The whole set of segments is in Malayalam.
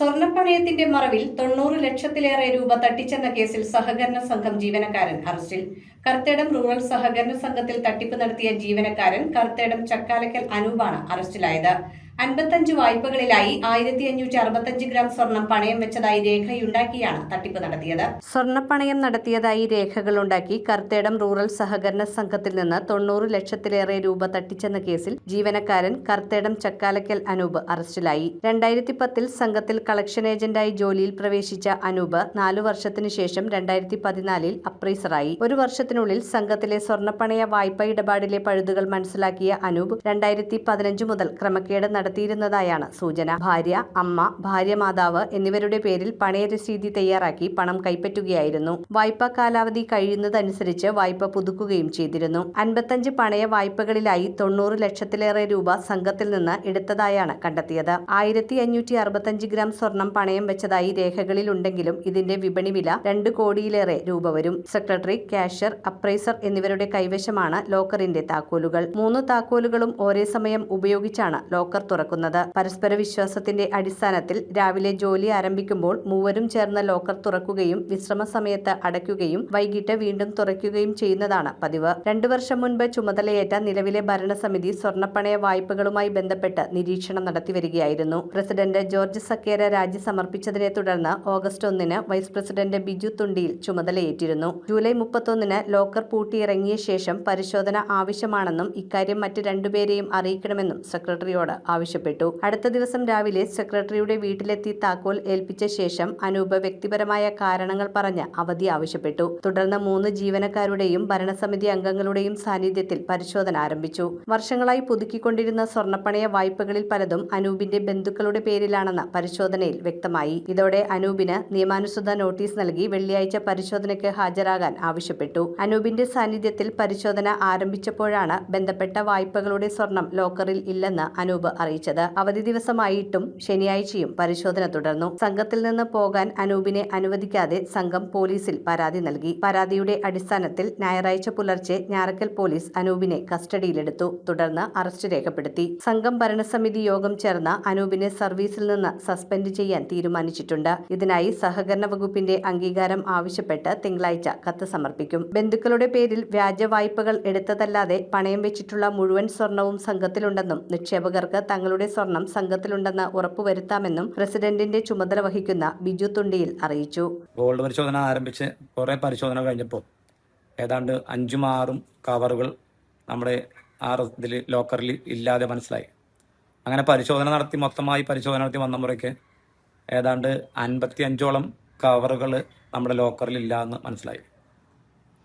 സ്വർണ്ണപ്പണയത്തിന്റെ മറവിൽ 90 ലക്ഷത്തിലേറെ രൂപ തട്ടിച്ചെന്ന കേസിൽ സഹകരണ സംഘം ജീവനക്കാരൻ അറസ്റ്റിൽ. കർത്തേടം റൂറൽ സഹകരണ സംഘത്തിൽ തട്ടിപ്പ് നടത്തിയ ജീവനക്കാരൻ കർത്തേടം ചക്കാലക്കൽ അനൂപാണ് അറസ്റ്റിലായത്. 55 വായ്പകളിലായി 1565 ഗ്രാം സ്വർണം പണയം വെച്ചതായി രേഖയുണ്ടാക്കിയാണ് തട്ടിപ്പ് നടത്തിയത്. സ്വർണ്ണപ്പണയം നടത്തിയതായി രേഖകളുണ്ടാക്കി കർത്തേടം റൂറൽ സഹകരണ സംഘത്തിൽ നിന്ന് 90 ലക്ഷത്തിലേറെ രൂപ തട്ടിച്ചെന്ന കേസിൽ ജീവനക്കാരൻ കർത്തേടം ചക്കാലക്കൽ അനൂപ് അറസ്റ്റിലായി. 2010-ൽ സംഘത്തിൽ കളക്ഷൻ ഏജന്റായി ജോലിയിൽ പ്രവേശിച്ച അനൂപ് 4 വർഷത്തിനു ശേഷം 2014-ൽ അപ്രൈസറായി. ഒരു വർഷത്തിനുള്ളിൽ സംഘത്തിലെ സ്വർണ്ണപ്പണയ വായ്പ ഇടപാടിലെ പഴുതുകൾ മനസ്സിലാക്കിയ അനൂപ് 2015 മുതൽ ക്രമക്കേട് നടത്തിയിരുന്നതായാണ് സൂചന. ഭാര്യ, അമ്മ, ഭാര്യ മാതാവ് എന്നിവരുടെ പേരിൽ പണയ രസീതി തയ്യാറാക്കി പണം കൈപ്പറ്റുകയായിരുന്നു. വായ്പാ കാലാവധി കഴിയുന്നതനുസരിച്ച് വായ്പ പുതുക്കുകയും ചെയ്തിരുന്നു. 55 പണയ വായ്പകളിലായി 90 ലക്ഷത്തിലേറെ രൂപ സംഘത്തിൽ നിന്ന് എടുത്തതായാണ് കണ്ടെത്തിയത്. 1565 ഗ്രാം സ്വർണം പണയം വെച്ചതായി രേഖകളിലുണ്ടെങ്കിലും ഇതിന്റെ വിപണി വില 2 കോടിയിലേറെ രൂപ വരും. സെക്രട്ടറി, ക്യാഷ്യർ, അപ്രൈസർ എന്നിവരുടെ കൈവശമാണ് ലോക്കറിന്റെ താക്കോലുകൾ. 3 താക്കോലുകളും ഒരേ സമയം ഉപയോഗിച്ചാണ് ലോക്കർ തുറക്കുന്നത്. പരസ്പര വിശ്വാസത്തിന്റെ അടിസ്ഥാനത്തിൽ രാവിലെ ജോലി ആരംഭിക്കുമ്പോൾ മൂവരും ചേർന്ന് ലോക്കർ തുറക്കുകയും വിശ്രമ സമയത്ത് അടയ്ക്കുകയും വൈകിട്ട് വീണ്ടും തുറക്കുകയും ചെയ്യുന്നതാണ് പതിവ്. 2 വർഷം മുൻപ് ചുമതലയേറ്റ നിലവിലെ ഭരണസമിതി സ്വർണ്ണപ്പണയ വായ്പകളുമായി ബന്ധപ്പെട്ട് നിരീക്ഷണം നടത്തിവരികയായിരുന്നു. പ്രസിഡന്റ് ജോർജ് സക്കേര രാജി സമർപ്പിച്ചതിനെ തുടർന്ന് ഓഗസ്റ്റ് 1-ന് വൈസ് പ്രസിഡന്റ് ബിജു തുണ്ടിയിൽ ചുമതലയേറ്റിരുന്നു. ജൂലൈ 31-ന് ലോക്കർ പൂട്ടിയിറങ്ങിയ ശേഷം പരിശോധന ആവശ്യമാണെന്നും ഇക്കാര്യം മറ്റ് 2 പേരെയും അറിയിക്കണമെന്നും സെക്രട്ടറിയോട് ആവശ്യപ്പെട്ടു. അടുത്ത ദിവസം രാവിലെ സെക്രട്ടറിയുടെ വീട്ടിലെത്തി താക്കോൽ ഏൽപ്പിച്ച ശേഷം അനൂപ് വ്യക്തിപരമായ കാരണങ്ങൾ പറഞ്ഞ് അവധി ആവശ്യപ്പെട്ടു. തുടർന്ന് 3 ജീവനക്കാരുടെയും ഭരണസമിതി അംഗങ്ങളുടെയും സാന്നിധ്യത്തിൽ പരിശോധന ആരംഭിച്ചു. വർഷങ്ങളായി പുതുക്കിക്കൊണ്ടിരുന്ന സ്വർണ്ണപ്പണയ വായ്പകളിൽ പലതും അനൂപിന്റെ ബന്ധുക്കളുടെ പേരിലാണെന്ന് പരിശോധനയിൽ വ്യക്തമായി. ഇതോടെ അനൂപിന് നിയമാനുസൃത നോട്ടീസ് നൽകി വെള്ളിയാഴ്ച പരിശോധനയ്ക്ക് ഹാജരാകാൻ ആവശ്യപ്പെട്ടു. അനൂപിന്റെ സാന്നിധ്യത്തിൽ പരിശോധന ആരംഭിച്ചപ്പോഴാണ് ബന്ധപ്പെട്ട വായ്പകളുടെ സ്വർണം ലോക്കറിൽ ഇല്ലെന്ന് അനൂപ് അറിയിച്ചത്. അവധി ദിവസമായിട്ടും ശനിയാഴ്ചയും പരിശോധന തുടർന്നു. സംഘത്തിൽ നിന്ന് പോകാൻ അനൂപിനെ അനുവദിക്കാതെ സംഘം പോലീസിൽ പരാതി നൽകി. പരാതിയുടെ അടിസ്ഥാനത്തിൽ ഞായറാഴ്ച പുലർച്ചെ ഞാറക്കൽ പോലീസ് അനൂപിനെ കസ്റ്റഡിയിലെടുത്തു. തുടർന്ന് അറസ്റ്റ് രേഖപ്പെടുത്തി. സംഘം ഭരണസമിതി യോഗം ചേർന്ന് അനൂപിനെ സർവീസിൽ നിന്ന് സസ്പെൻഡ് ചെയ്യാൻ തീരുമാനിച്ചിട്ടുണ്ട്. ഇതിനായി സഹകരണ വകുപ്പിന്റെ അംഗീകാരം ആവശ്യപ്പെട്ട് തിങ്കളാഴ്ച കത്ത് സമർപ്പിക്കും. ബന്ധുക്കളുടെ പേരിൽ വ്യാജ വായ്പകൾ എടുത്തതല്ലാതെ പണയം വെച്ചിട്ടുള്ള മുഴുവൻ സ്വർണവും സംഘത്തിലുണ്ടെന്നും നിക്ഷേപകർക്ക് തങ്ങളുടെ സ്വർണം സംഘത്തിലുണ്ടെന്ന് ഉറപ്പുവരുത്താമെന്നും പ്രസിഡന്റിന്റെ ചുമതല വഹിക്കുന്ന ബിജു തുണ്ടിയിൽ അറിയിച്ചു. ഗോൾഡ് പരിശോധന ആരംഭിച്ച് കുറെ പരിശോധന കഴിഞ്ഞപ്പോൾ ഏതാണ്ട് 5-6 കവറുകൾ നമ്മുടെ ഇതിൽ ലോക്കറിൽ ഇല്ലാതെ മനസ്സിലായി. അങ്ങനെ പരിശോധന നടത്തി മൊത്തമായി പരിശോധന നടത്തി വന്ന മുറയ്ക്ക് ഏതാണ്ട് 55ഓളം കവറുകൾ നമ്മുടെ ലോക്കറിൽ ഇല്ല എന്ന് മനസ്സിലായി.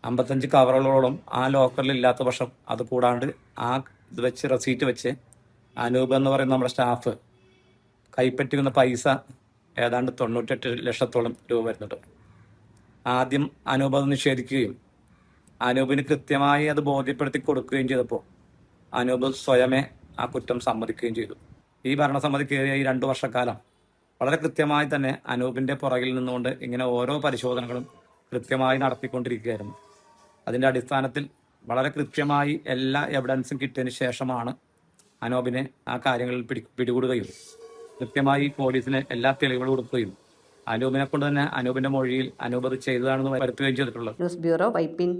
55 കവറുകളോളം ആ ലോക്കറിൽ ഇല്ലാത്ത പക്ഷം അത് കൂടാണ്ട് ആ ഇത് വെച്ച് റെസീറ്റ് വെച്ച് അനൂപ് എന്ന് പറയുന്ന നമ്മുടെ സ്റ്റാഫ് കൈപ്പറ്റിക്കുന്ന പൈസ ഏതാണ്ട് 98 ലക്ഷത്തോളം രൂപ വരുന്നുണ്ട്. ആദ്യം അനൂപ് അത് നിഷേധിക്കുകയും അനൂപിന് കൃത്യമായി അത് ബോധ്യപ്പെടുത്തി കൊടുക്കുകയും ചെയ്തപ്പോൾ അനൂപ് സ്വയമേ ആ കുറ്റം സമ്മതിക്കുകയും ചെയ്തു. ഈ ഭരണസമിതി കയറിയ ഈ 2 വർഷക്കാലം വളരെ കൃത്യമായി തന്നെ അനൂപിന്റെ പുറകിൽ നിന്നുകൊണ്ട് ഇങ്ങനെ ഓരോ പരിശോധനകളും കൃത്യമായി നടത്തിക്കൊണ്ടിരിക്കുകയായിരുന്നു. അതിന്റെ അടിസ്ഥാനത്തിൽ വളരെ കൃത്യമായി എല്ലാ എവിഡൻസും കിട്ടിയതിന് ശേഷമാണ് അനൂപിനെ ആ കാര്യങ്ങളിൽ പിടികൂടുകയും കൃത്യമായി പോലീസിന് എല്ലാ തെളിവുകളും കൊടുക്കുകയും അനൂപിനെ കൊണ്ട് തന്നെ അനൂപിന്റെ മൊഴിയിൽ അനൂപ് ചെയ്തതാണെന്ന് വരുത്തുകയും ചെയ്തിട്ടുള്ളത്. News bureau, Vypin.